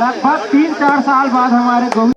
लगभग 3-4 साल बाद हमारे गोविंद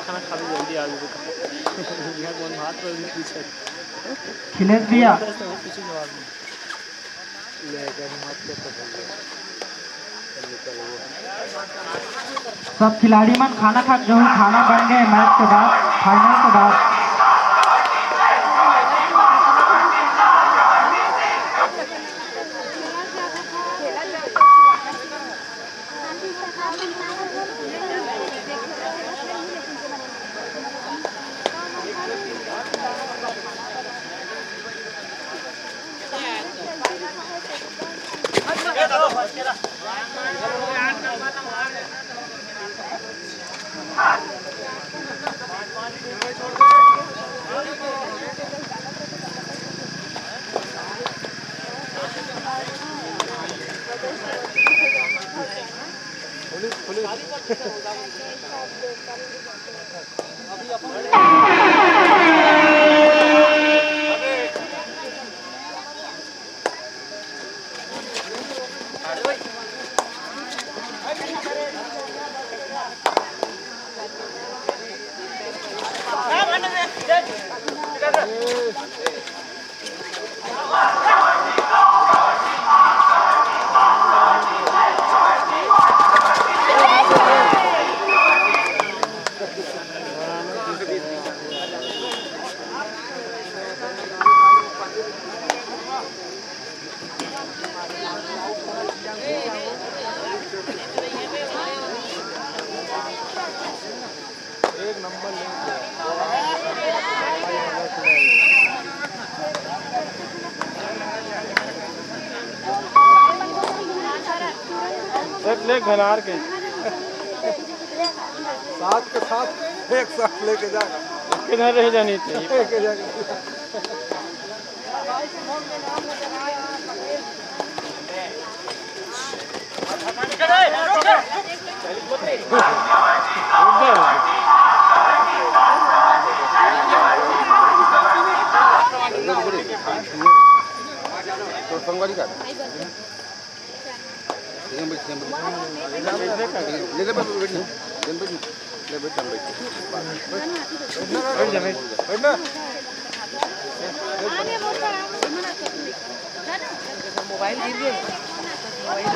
खाना खा भी जल्दी आ गई यहाँ कौन हाथ पर भी पूछे खिलेश भैया कुछ जवाब सब खिलाड़ी मन खाना खा जो खाना बन गए मैच के बाद फाइनल के बाद। ले घनार के साथ के साथ एक साथ लेके जा किधर रह जानी चाहिए तो संगवारी का मोबाइल गिर गए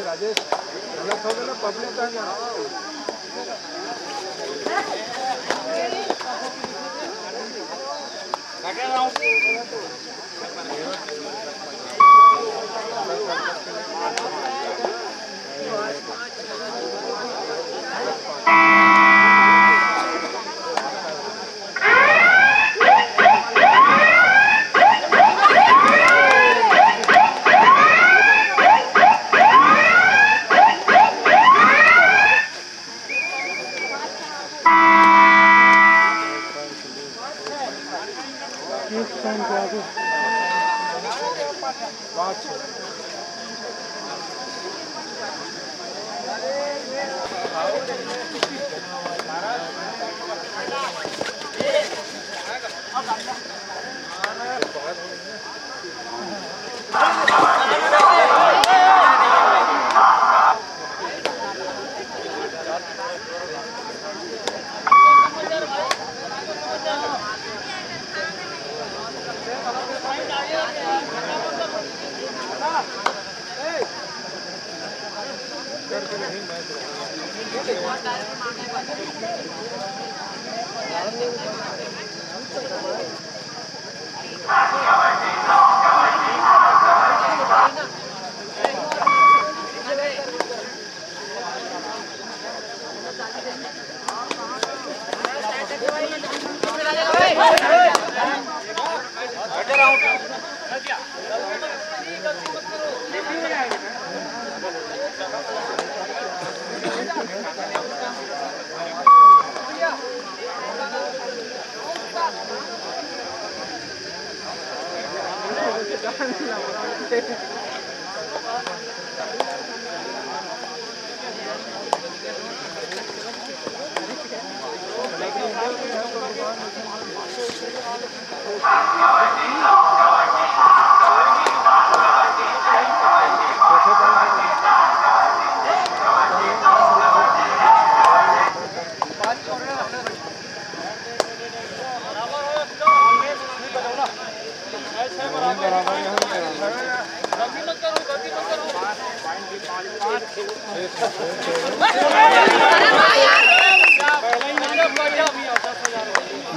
राजेश गलत हो गया ना पब्लिक का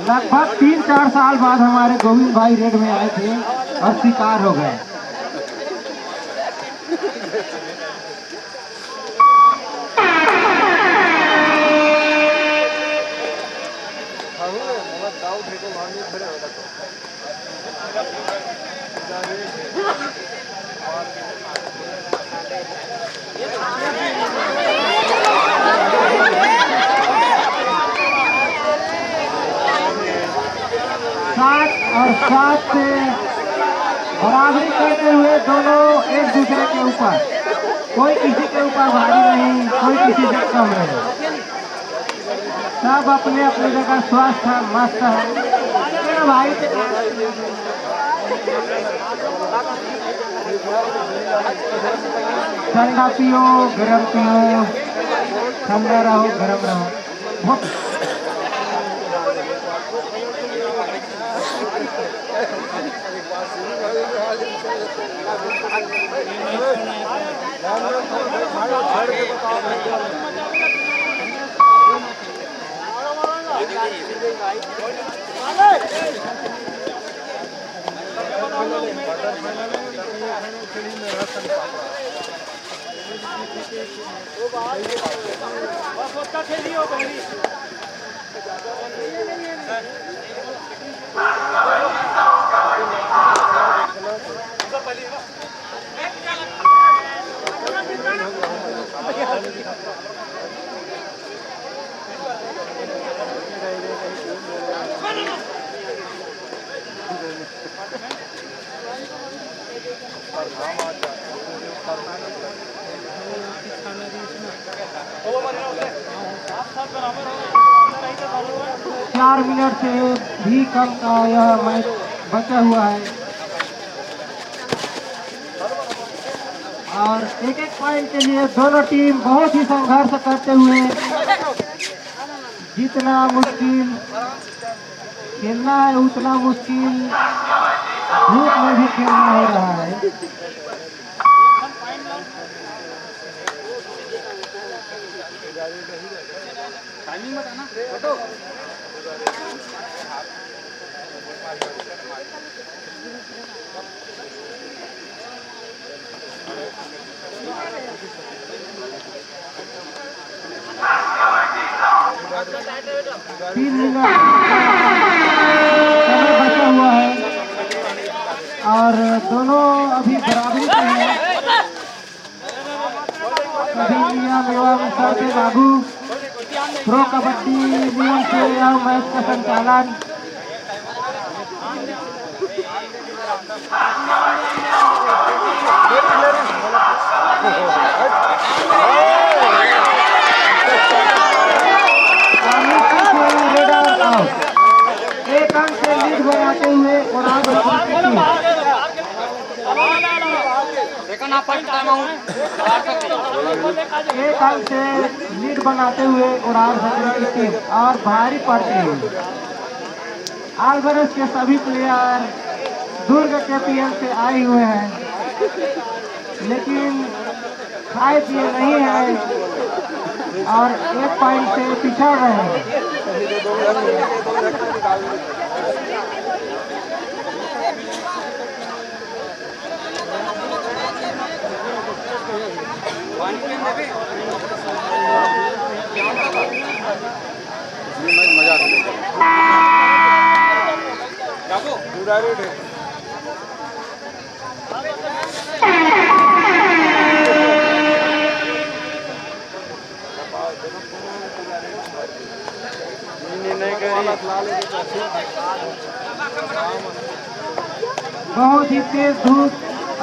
लगभग 3-4 साल बाद हमारे गोविंद भाई रेड में आए थे और शिकार हो गए। साथ से बराबरी करते हुए दोनों एक दूसरे के ऊपर कोई किसी के ऊपर भारी नहीं, कोई किसी से कम नहीं, सब अपने अपने जगह स्वस्थ है, मस्त है भाई। ठंडा पियो, गरम पियो, ठंडा रहो, गरम रहो। बहुत चार मिनट से भी कम का यह मैच बचा हुआ है और एक एक पॉइंट के लिए दोनों टीम बहुत ही संघर्ष करते हुए, जितना मुश्किल खेलना है उतना मुश्किल धूप में भी खेलना हो रहा है। टाइमिंग बताना। 3 मिनट समय बचा हुआ है और दोनों अभी बराबरी पे हैं। अभी मेवा में सर पे लागू प्रो कबड्डी नियम से यह मैच का संचालन एक अंक से लीड बनाते हुए और एक अंक से लीड बनाते हुए उड़ान की टीम और भारी पड़ते हुए आल्बरस के सभी प्लेयर दुर्ग के पीएल से आए हुए हैं, लेकिन खाए पिए नहीं है और एक पॉइंट से पिछड़ रहे हैं। पूरा रेट है। बहुत ही तेज धूप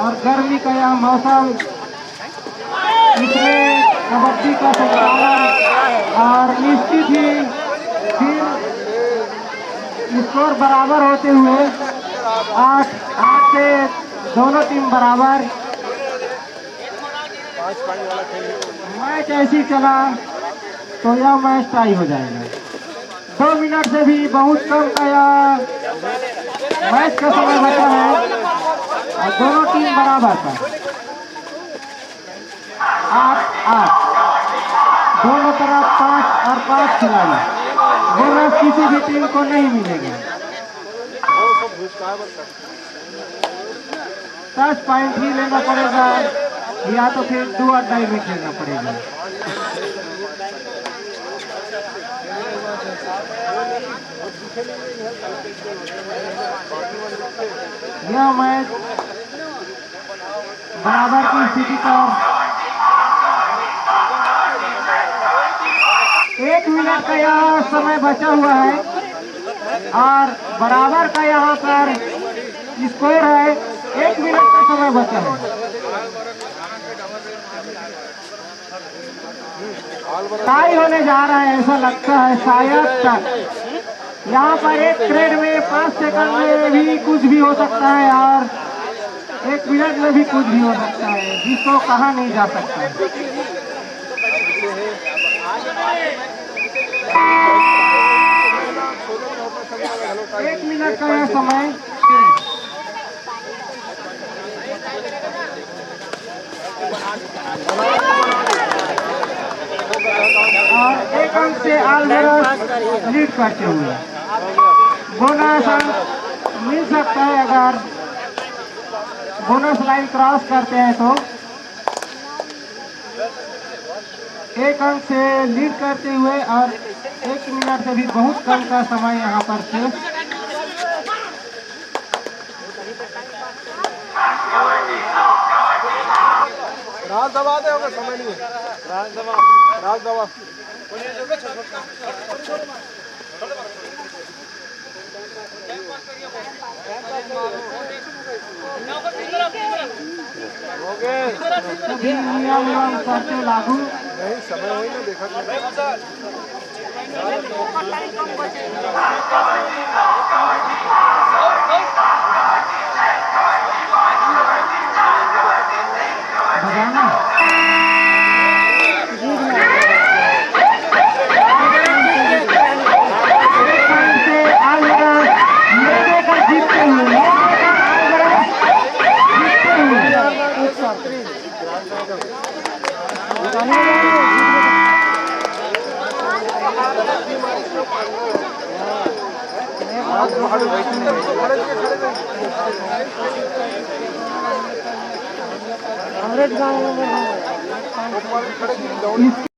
और गर्मी का यह मौसम, इसमें कबड्डी का संचालन और निश्चित ही फिर स्कोर बराबर होते हुए 8 से दोनों टीम बराबर। मैच ऐसी चला तो यह मैच टाई हो जाएगा। 2 मिनट से भी बहुत कम का यह मैच का समय बचा है और दोनों टीम बराबर पर 8-8 दोनों तरफ 5 और 5 खिलाड़ी। बोनस किसी भी टीम को नहीं मिलेगा। 10 पॉइंट ही लेना पड़ेगा या तो फिर 2 अड्डाई में खेलना पड़ेगा। यह मैच बराबर की स्थिति पर 1 मिनट का यह समय बचा हुआ है और बराबर का यहाँ पर स्कोर है। 1 मिनट का समय बचा है। टाई होने जा रहा है, ऐसा लगता है शायद तक। यहाँ पर एक पीरियड में 5 सेकंड में भी कुछ भी हो सकता है और 1 मिनट में भी कुछ भी हो सकता है, जिसको कहा नहीं जा सकता। 1 मिनट का यह समय और 1 अंक से आलमरस लीड करते हुए। बोनस अंक मिल सकता है अगर बोनस लाइन क्रॉस करते हैं तो। 1 अंक से लीड करते हुए और 1 मिनट से भी बहुत कम का समय यहाँ पर शेष। राज दबा दे, होगा समय नहीं है। राज दबा, राज दबा। हो गए सभी नियम एवं शर्तें लागू। नहीं, समय वही ना देखा बजाना खड़े